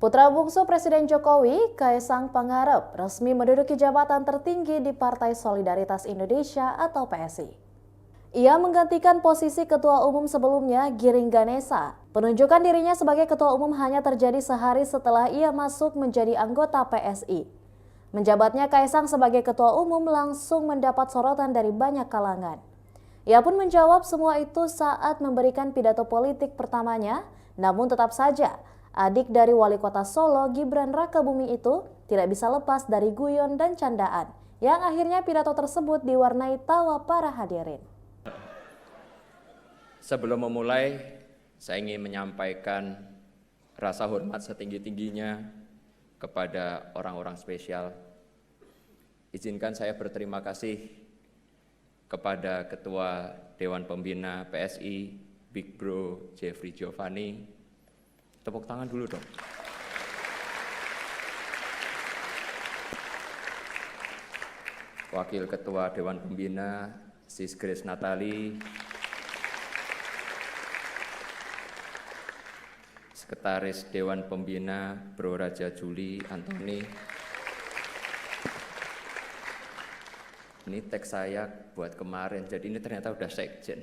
Putra bungsu Presiden Jokowi, Kaisang Pangarep, resmi menduduki jabatan tertinggi di Partai Solidaritas Indonesia atau PSI. Ia menggantikan posisi Ketua Umum sebelumnya, Giring Ganesa. Penunjukan dirinya sebagai Ketua Umum hanya terjadi sehari setelah ia masuk menjadi anggota PSI. Menjabatnya Kaisang sebagai Ketua Umum langsung mendapat sorotan dari banyak kalangan. Ia pun menjawab semua itu saat memberikan pidato politik pertamanya, namun tetap saja adik dari Wali Kota Solo, Gibran Rakabuming itu tidak bisa lepas dari guyon dan candaan, yang akhirnya pidato tersebut diwarnai tawa para hadirin. Sebelum memulai, saya ingin menyampaikan rasa hormat setinggi-tingginya kepada orang-orang spesial. Izinkan saya berterima kasih kepada Ketua Dewan Pembina PSI, Big Bro Jeffrey Giovanni. Tepuk tangan dulu dong. Wakil Ketua Dewan Pembina, Sis Grace Natali. Sekretaris Dewan Pembina, Bro Raja Juli Antoni. Ini teks saya buat kemarin, jadi ini ternyata udah sekjen.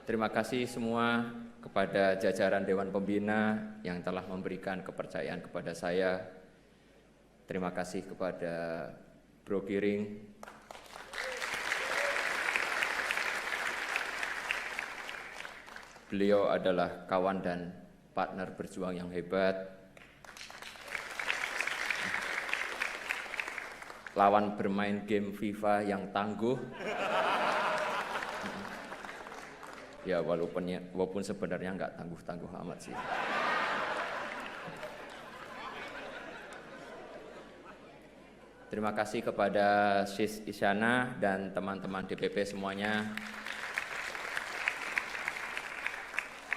Terima kasih semua kepada jajaran Dewan Pembina yang telah memberikan kepercayaan kepada saya. Terima kasih kepada Bro Giring. Beliau adalah kawan dan partner berjuang yang hebat. Lawan bermain game FIFA yang tangguh. Ya walaupun sebenarnya nggak tangguh-tangguh amat sih. Terima kasih kepada Sis Isyana dan teman-teman DPP semuanya.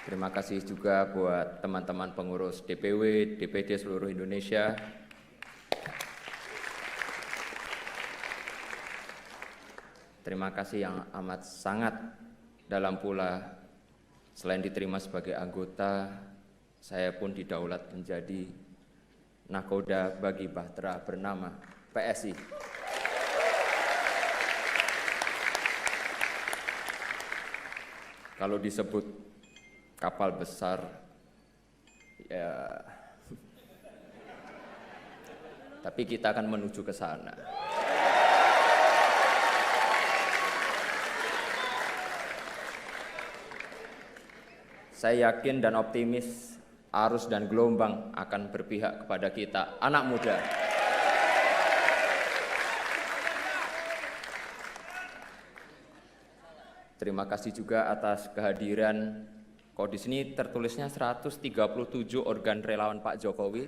Terima kasih juga buat teman-teman pengurus DPW, DPD seluruh Indonesia. Terima kasih yang amat sangat. Dalam pula, selain diterima sebagai anggota, saya pun didaulat menjadi nakoda bagi bahtera bernama PSI. Kalau disebut kapal besar, ya, tapi kita akan menuju ke sana. Saya yakin dan optimis arus dan gelombang akan berpihak kepada kita, anak muda. Terima kasih juga atas kehadiran, kok di sini tertulisnya 137 organ relawan Pak Jokowi.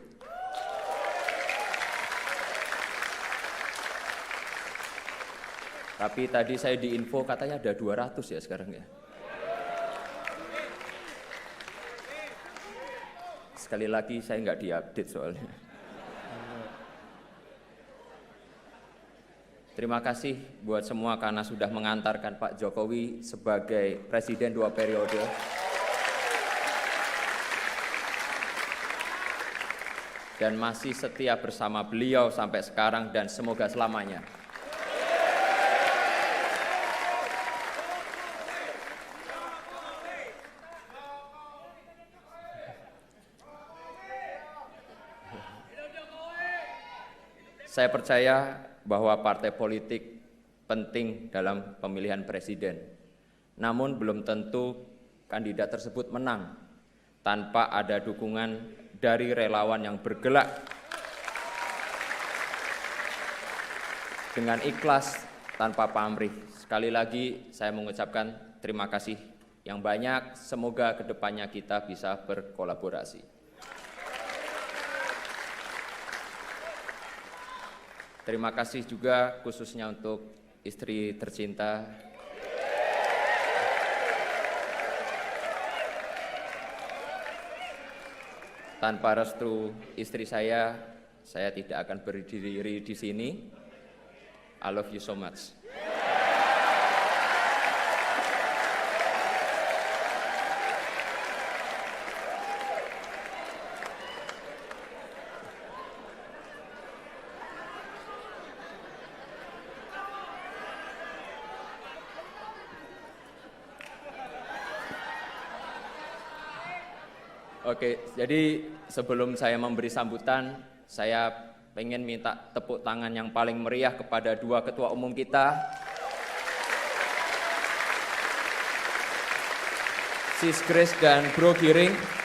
Tapi tadi saya diinfo katanya ada 200 ya sekarang ya. Sekali lagi saya nggak diupdate soalnya. Terima kasih buat semua karena sudah mengantarkan Pak Jokowi sebagai Presiden 2 periode. Dan masih setia bersama beliau sampai sekarang dan semoga selamanya. Saya percaya bahwa partai politik penting dalam pemilihan presiden. Namun belum tentu kandidat tersebut menang tanpa ada dukungan dari relawan yang bergerak dengan ikhlas tanpa pamrih. Sekali lagi saya mengucapkan terima kasih yang banyak. Semoga kedepannya kita bisa berkolaborasi. Terima kasih juga khususnya untuk istri tercinta. Tanpa restu istri saya tidak akan berdiri di sini. I love you so much. Oke, jadi sebelum saya memberi sambutan, saya pengen minta tepuk tangan yang paling meriah kepada dua ketua umum kita, Sis Grace dan Bro Giring.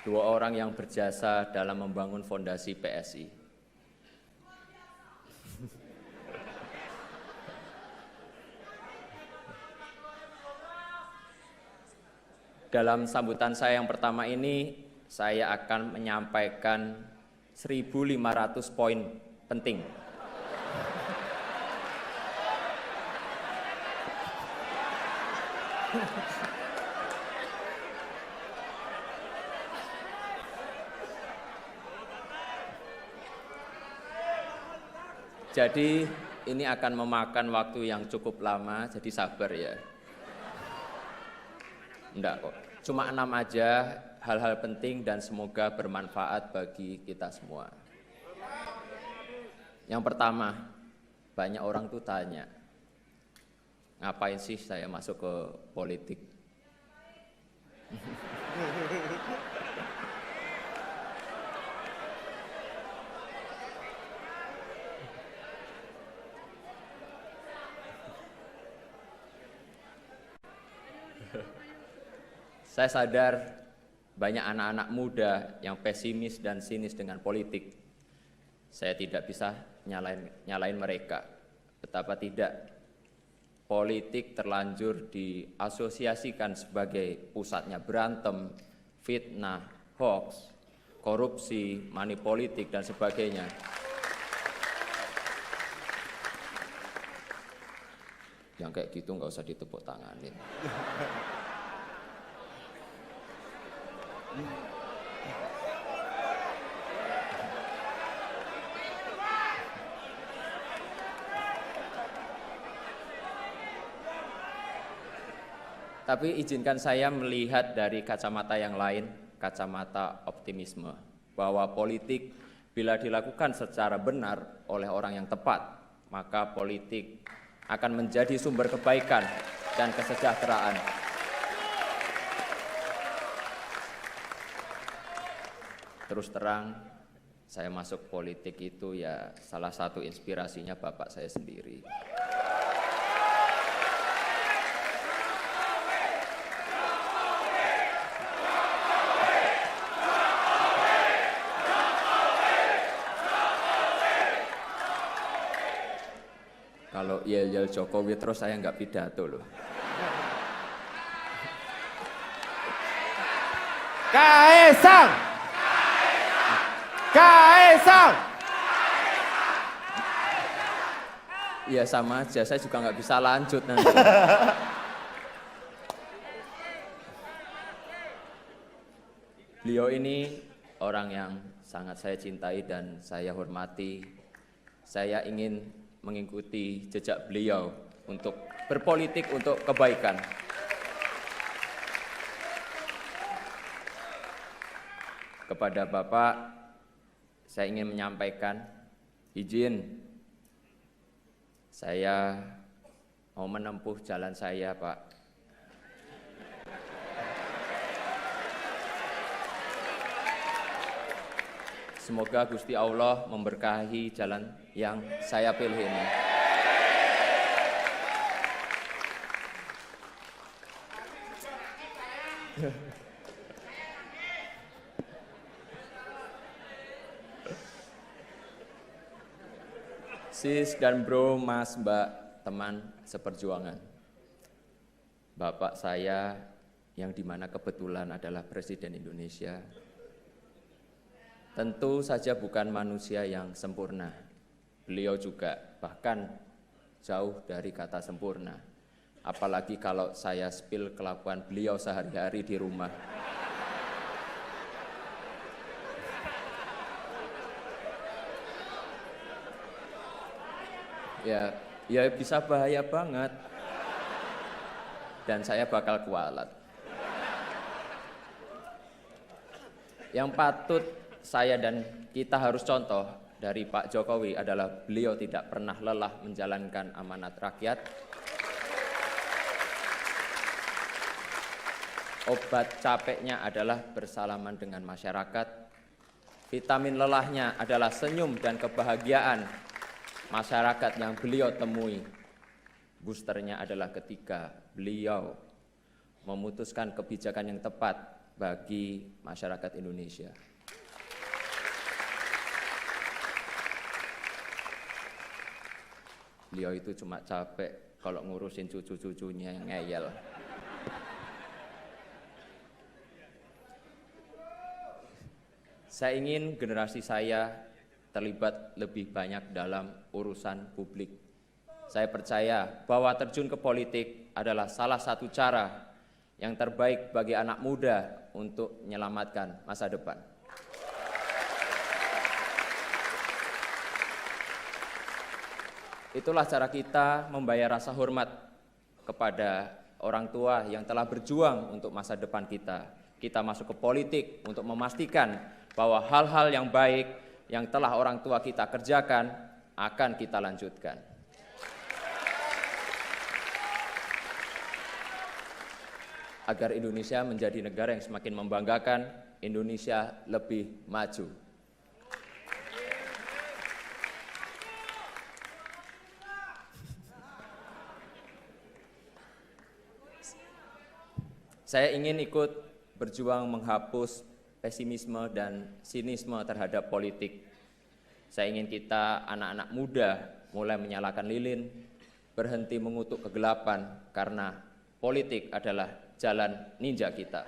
Dua orang yang berjasa dalam membangun fondasi PSI. Dalam sambutan saya yang pertama ini, saya akan menyampaikan 1.500 poin penting. Jadi ini akan memakan waktu yang cukup lama, jadi sabar ya. Enggak kok, cuma 6 aja, hal-hal penting dan semoga bermanfaat bagi kita semua. Yang pertama, banyak orang tuh tanya, ngapain sih saya masuk ke politik? Saya sadar banyak anak-anak muda yang pesimis dan sinis dengan politik. Saya tidak bisa nyalain mereka. Betapa tidak, politik terlanjur diasosiasikan sebagai pusatnya berantem, fitnah, hoax, korupsi, money politik, dan sebagainya. Yang kayak gitu nggak usah ditepuk tanganin. Tapi izinkan saya melihat dari kacamata yang lain, kacamata optimisme, bahwa politik bila dilakukan secara benar oleh orang yang tepat, maka politik akan menjadi sumber kebaikan dan kesejahteraan. Terus terang, saya masuk politik itu ya salah satu inspirasinya bapak saya sendiri. Kalau yel-yel Jokowi terus saya nggak pidato loh. Kaesang! Kaesang! Ya sama aja, saya juga nggak bisa lanjut nanti. Beliau ini orang yang sangat saya cintai dan saya hormati. Saya ingin mengikuti jejak beliau untuk berpolitik untuk kebaikan. Kepada Bapak, saya ingin menyampaikan izin saya mau menempuh jalan saya, Pak. Semoga Gusti Allah memberkahi jalan yang saya pilih ini. Sis dan bro, mas, mbak, teman seperjuangan. Bapak saya yang dimana kebetulan adalah Presiden Indonesia, tentu saja bukan manusia yang sempurna. Beliau juga bahkan jauh dari kata sempurna. Apalagi kalau saya spill kelakuan beliau sehari-hari di rumah. Ya bisa bahaya banget. Dan saya bakal kualat. Yang patut saya dan kita harus contoh dari Pak Jokowi adalah beliau tidak pernah lelah menjalankan amanat rakyat. Obat capeknya adalah bersalaman dengan masyarakat. Vitamin lelahnya adalah senyum dan kebahagiaan masyarakat yang beliau temui. Boosternya adalah ketika beliau memutuskan kebijakan yang tepat bagi masyarakat Indonesia. Beliau itu cuma capek kalau ngurusin cucu-cucunya yang ngeyel. Saya ingin generasi saya terlibat lebih banyak dalam urusan publik. Saya percaya bahwa terjun ke politik adalah salah satu cara yang terbaik bagi anak muda untuk menyelamatkan masa depan. Itulah cara kita membayar rasa hormat kepada orang tua yang telah berjuang untuk masa depan kita. Kita masuk ke politik untuk memastikan bahwa hal-hal yang baik yang telah orang tua kita kerjakan akan kita lanjutkan. Agar Indonesia menjadi negara yang semakin membanggakan, Indonesia lebih maju. Saya ingin ikut berjuang menghapus pesimisme dan sinisme terhadap politik. Saya ingin kita anak-anak muda mulai menyalakan lilin, berhenti mengutuk kegelapan karena politik adalah jalan ninja kita.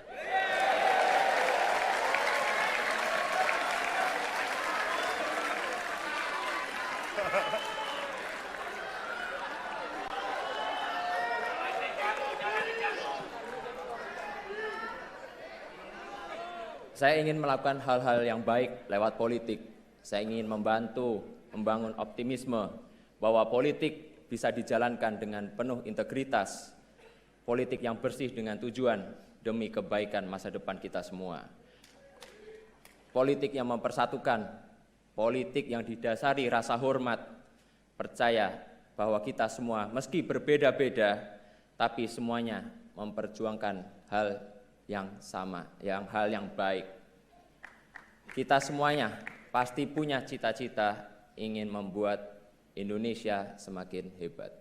Saya ingin melakukan hal-hal yang baik lewat politik. Saya ingin membantu membangun optimisme bahwa politik bisa dijalankan dengan penuh integritas. Politik yang bersih dengan tujuan demi kebaikan masa depan kita semua. Politik yang mempersatukan, politik yang didasari rasa hormat, percaya bahwa kita semua meski berbeda-beda, tapi semuanya memperjuangkan hal yang sama, hal yang baik. Kita semuanya pasti punya cita-cita ingin membuat Indonesia semakin hebat.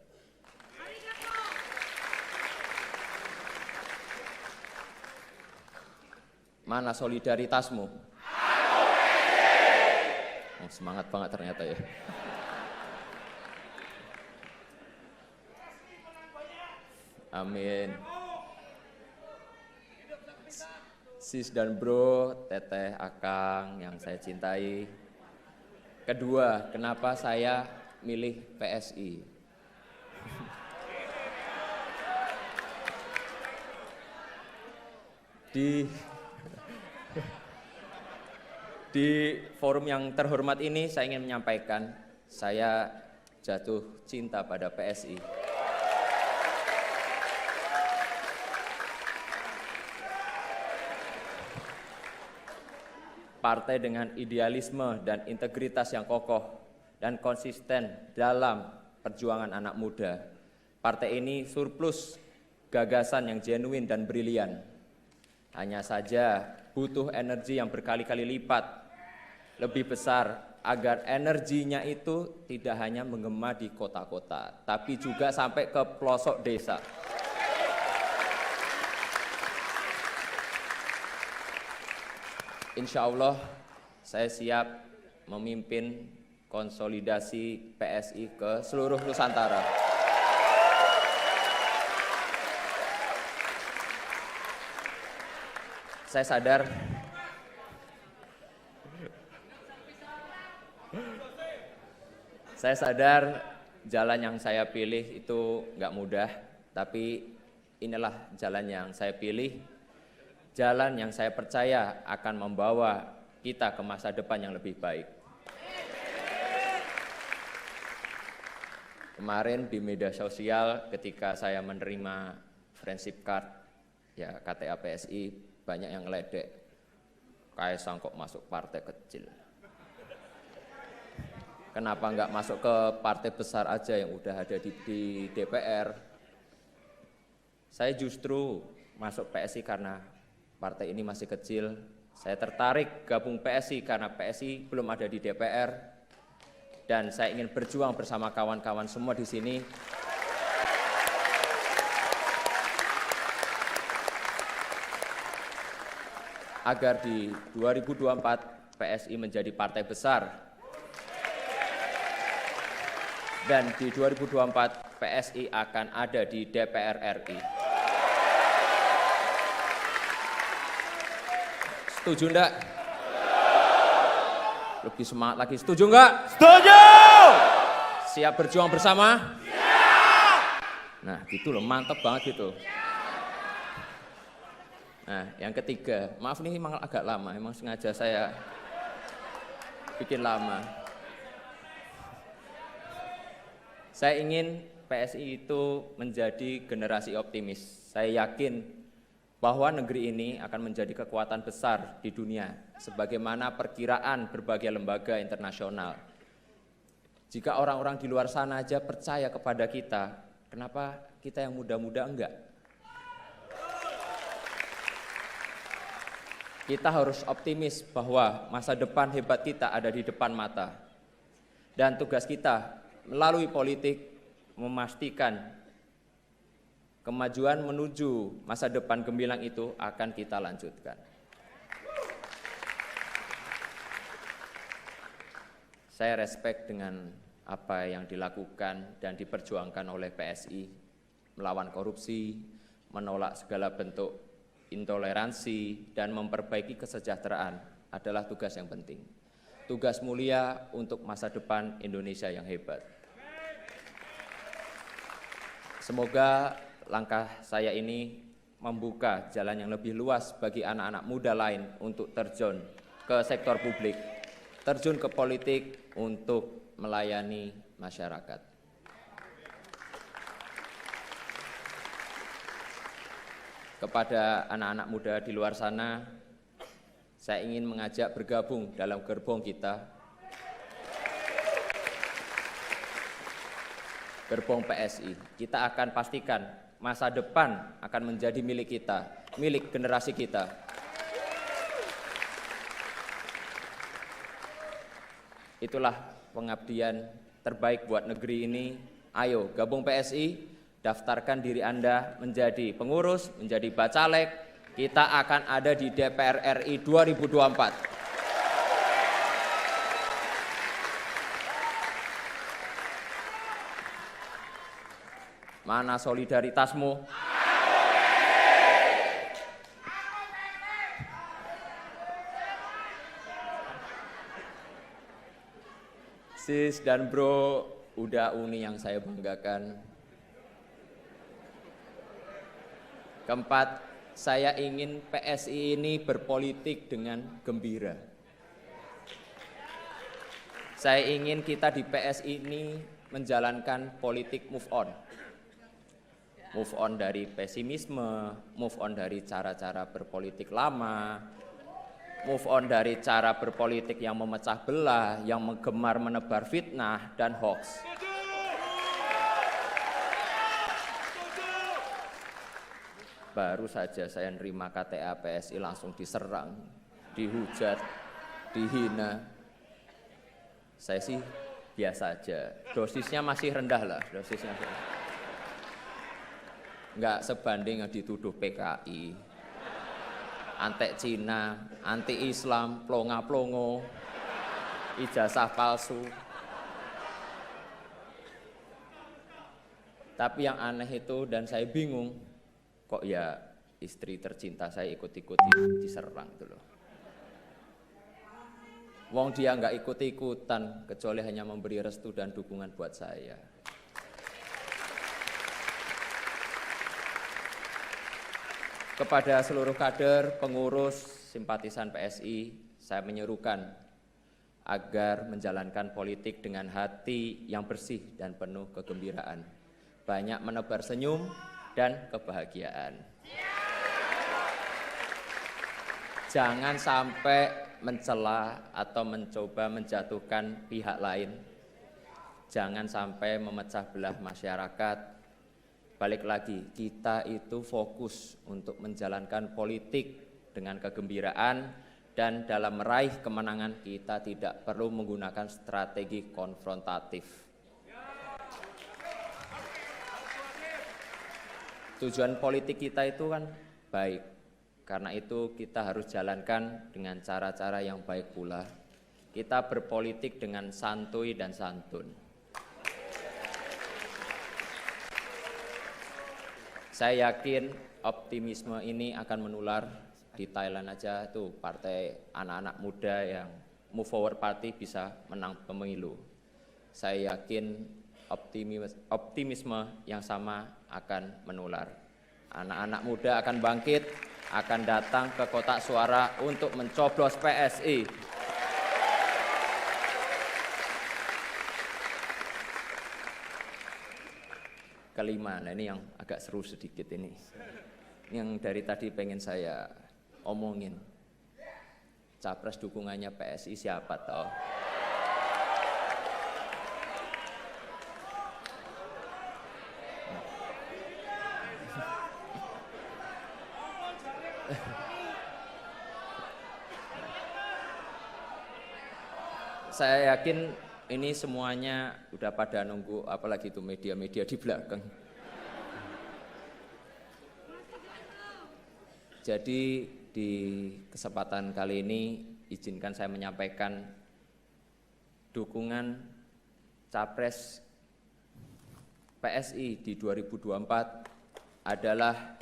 Mana solidaritasmu? Oh, semangat banget ternyata ya. Amin. Sis dan bro, teteh, akang yang saya cintai. Kedua, kenapa saya milih PSI? Di forum yang terhormat ini saya ingin menyampaikan saya jatuh cinta pada PSI. Partai dengan idealisme dan integritas yang kokoh dan konsisten dalam perjuangan anak muda. Partai ini surplus gagasan yang genuine dan brilian. Hanya saja butuh energi yang berkali-kali lipat lebih besar agar energinya itu tidak hanya menggema di kota-kota, tapi juga sampai ke pelosok desa. Insya Allah saya siap memimpin konsolidasi PSI ke seluruh Nusantara. saya sadar jalan yang saya pilih itu nggak mudah, tapi inilah jalan yang saya pilih, jalan yang saya percaya akan membawa kita ke masa depan yang lebih baik. Kemarin di media sosial ketika saya menerima friendship card, ya KTA PSI, banyak yang ngeledek, Kaisang kok masuk partai kecil. Kenapa nggak masuk ke partai besar aja yang udah ada di DPR? Saya justru masuk PSI karena partai ini masih kecil. Saya tertarik gabung PSI karena PSI belum ada di DPR. Dan saya ingin berjuang bersama kawan-kawan semua di sini agar di 2024 PSI menjadi partai besar dan di 2024 PSI akan ada di DPR RI. Setuju enggak? Lebih semangat lagi, setuju enggak? Setuju! Siap berjuang bersama? Siap! Nah gitu loh, mantep banget gitu. Nah yang ketiga, maaf nih memang agak lama, emang sengaja saya bikin lama. Saya ingin PSI itu menjadi generasi optimis. Saya yakin bahwa negeri ini akan menjadi kekuatan besar di dunia, sebagaimana perkiraan berbagai lembaga internasional. Jika orang-orang di luar sana aja percaya kepada kita, kenapa kita yang muda-muda enggak? Kita harus optimis bahwa masa depan hebat kita ada di depan mata. Dan tugas kita melalui politik memastikan kemajuan menuju masa depan gemilang itu akan kita lanjutkan. Saya respect dengan apa yang dilakukan dan diperjuangkan oleh PSI, melawan korupsi, menolak segala bentuk intoleransi, dan memperbaiki kesejahteraan adalah tugas yang penting. Tugas mulia untuk masa depan Indonesia yang hebat. Semoga langkah saya ini membuka jalan yang lebih luas bagi anak-anak muda lain untuk terjun ke sektor publik, terjun ke politik untuk melayani masyarakat. Kepada anak-anak muda di luar sana, saya ingin mengajak bergabung dalam gerbong kita, gerbong PSI. Kita akan pastikan masa depan akan menjadi milik kita, milik generasi kita. Itulah pengabdian terbaik buat negeri ini. Ayo gabung PSI, daftarkan diri Anda menjadi pengurus, menjadi bacalek. Kita akan ada di DPR RI 2024. Mana solidaritasmu? Sis dan bro, udah uni yang saya banggakan. Keempat, saya ingin PSI ini berpolitik dengan gembira. Saya ingin kita di PSI ini menjalankan politik move on. Move on dari pesimisme, move on dari cara-cara berpolitik lama, move on dari cara berpolitik yang memecah belah, yang gemar menebar fitnah dan hoax. Baru saja saya nerima KTA PSI langsung diserang, dihujat, dihina. Saya sih biasa aja, dosisnya masih rendah lah, dosisnya. Enggak sebanding yang dituduh PKI, antek Cina, anti Islam, plonga-plongo, ijazah palsu. Tapi yang aneh itu dan saya bingung, kok ya istri tercinta saya ikut-ikut diserang itu loh. Wong dia nggak ikut-ikutan kecuali hanya memberi restu dan dukungan buat saya. Kepada seluruh kader, pengurus, simpatisan PSI, saya menyerukan agar menjalankan politik dengan hati yang bersih dan penuh kegembiraan. Banyak menebar senyum dan kebahagiaan. Jangan sampai mencela atau mencoba menjatuhkan pihak lain. Jangan sampai memecah belah masyarakat. Balik lagi, kita itu fokus untuk menjalankan politik dengan kegembiraan dan dalam meraih kemenangan kita tidak perlu menggunakan strategi konfrontatif. Tujuan politik kita itu kan baik. Karena itu kita harus jalankan dengan cara-cara yang baik pula. Kita berpolitik dengan santuy dan santun. Saya yakin optimisme ini akan menular di Thailand aja tuh partai anak-anak muda yang Move Forward Party bisa menang pemilu. Saya yakin optimisme yang sama akan menular. Anak-anak muda akan bangkit, akan datang ke kotak suara untuk mencoblos PSI. Kelima, nah ini yang agak seru sedikit ini. Yang dari tadi pengen saya omongin. Capres dukungannya PSI siapa toh? Saya yakin ini semuanya udah pada nunggu, apalagi itu media-media di belakang. Jadi di kesempatan kali ini izinkan saya menyampaikan dukungan Capres PSI di 2024 adalah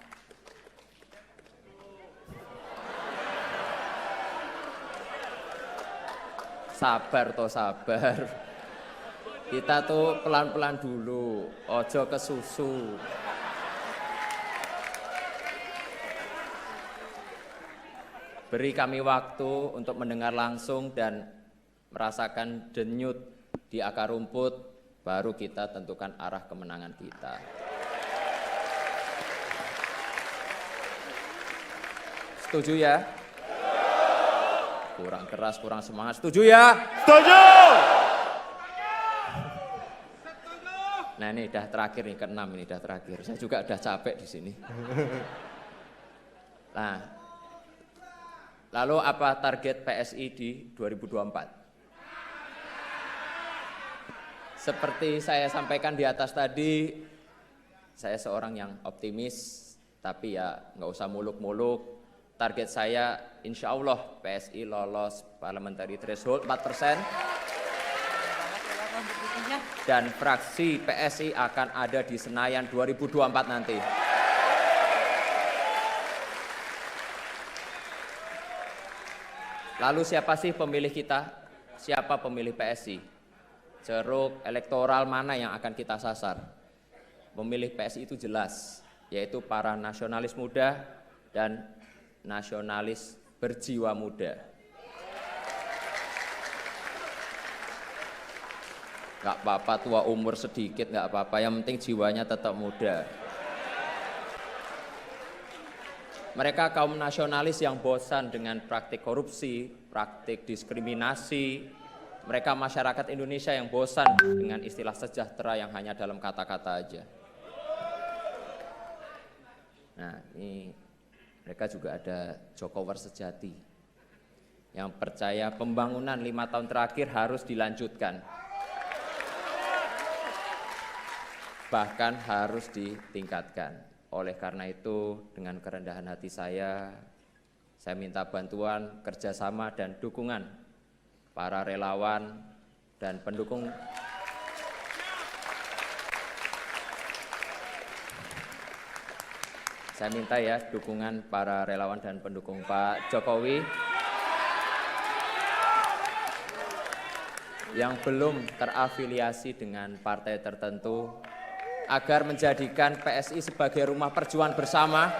sabar toh sabar. Kita tuh pelan-pelan dulu, ojo kesusu. Beri kami waktu untuk mendengar langsung dan merasakan denyut di akar rumput, baru kita tentukan arah kemenangan kita. Setuju ya? Kurang keras, kurang semangat. Setuju ya? Setuju. Nah ini udah terakhir nih, ke-6 ini udah terakhir. Saya juga udah capek di sini. Nah, lalu apa target PSI di 2024? Seperti saya sampaikan di atas tadi, saya seorang yang optimis, tapi ya nggak usah muluk-muluk. Target saya insya Allah PSI lolos parliamentary threshold 4%. Dan fraksi PSI akan ada di Senayan 2024 nanti. Lalu siapa sih pemilih kita? Siapa pemilih PSI? Ceruk elektoral mana yang akan kita sasar? Pemilih PSI itu jelas, yaitu para nasionalis muda dan nasionalis berjiwa muda. Gak apa-apa tua umur sedikit, gak apa-apa, yang penting jiwanya tetap muda. Mereka kaum nasionalis yang bosan dengan praktik korupsi, praktik diskriminasi. Mereka masyarakat Indonesia yang bosan dengan istilah sejahtera yang hanya dalam kata-kata aja. Nah, ini mereka juga ada Jokower sejati yang percaya pembangunan 5 tahun terakhir harus dilanjutkan. Bahkan harus ditingkatkan. Oleh karena itu, dengan kerendahan hati saya minta bantuan, kerjasama, dan dukungan para relawan dan pendukung Saya minta ya dukungan para relawan dan pendukung Pak Jokowi yang belum terafiliasi dengan partai tertentu agar menjadikan PSI sebagai rumah perjuangan bersama,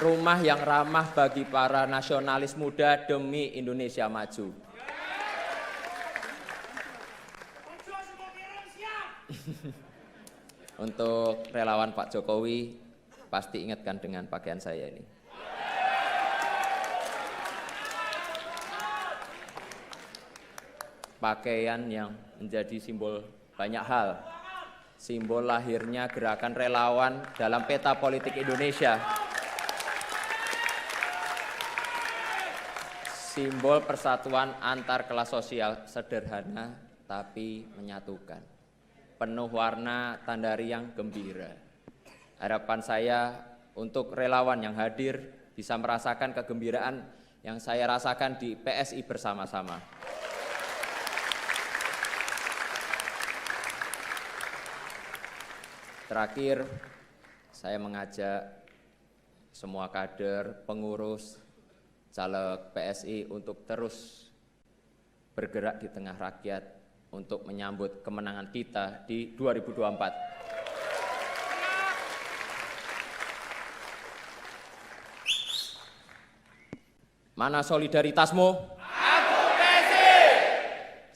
rumah yang ramah bagi para nasionalis muda demi Indonesia maju. Untuk relawan Pak Jokowi, pasti ingatkan dengan pakaian saya ini. Pakaian yang menjadi simbol banyak hal. Simbol lahirnya gerakan relawan dalam peta politik Indonesia. Simbol persatuan antar kelas sosial, sederhana tapi menyatukan. Penuh warna tanda riang gembira. Harapan saya untuk relawan yang hadir bisa merasakan kegembiraan yang saya rasakan di PSI bersama-sama. Terakhir, saya mengajak semua kader, pengurus, caleg PSI untuk terus bergerak di tengah rakyat untuk menyambut kemenangan kita di 2024. Mana solidaritasmu? Aku PSI.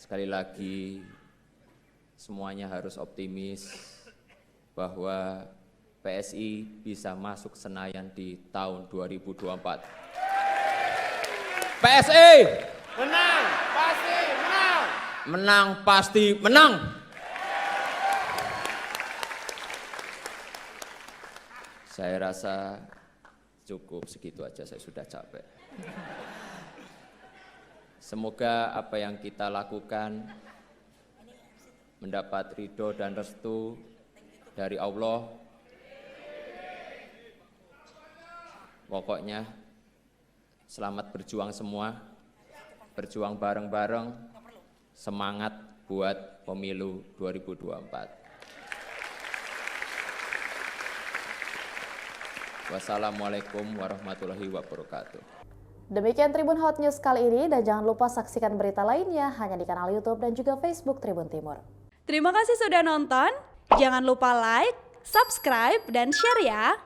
Sekali lagi, semuanya harus optimis bahwa PSI bisa masuk Senayan di tahun 2024. PSI! Menang, pasti menang. Menang pasti menang. Saya rasa cukup segitu aja, saya sudah capek. Semoga apa yang kita lakukan mendapat ridho dan restu dari Allah. Pokoknya selamat berjuang semua, berjuang bareng-bareng, semangat buat pemilu 2024. Wassalamualaikum warahmatullahi wabarakatuh. Demikian Tribun Hot News kali ini, dan jangan lupa saksikan berita lainnya hanya di kanal YouTube dan juga Facebook Tribun Timur. Terima kasih sudah nonton. Jangan lupa like, subscribe, dan share ya.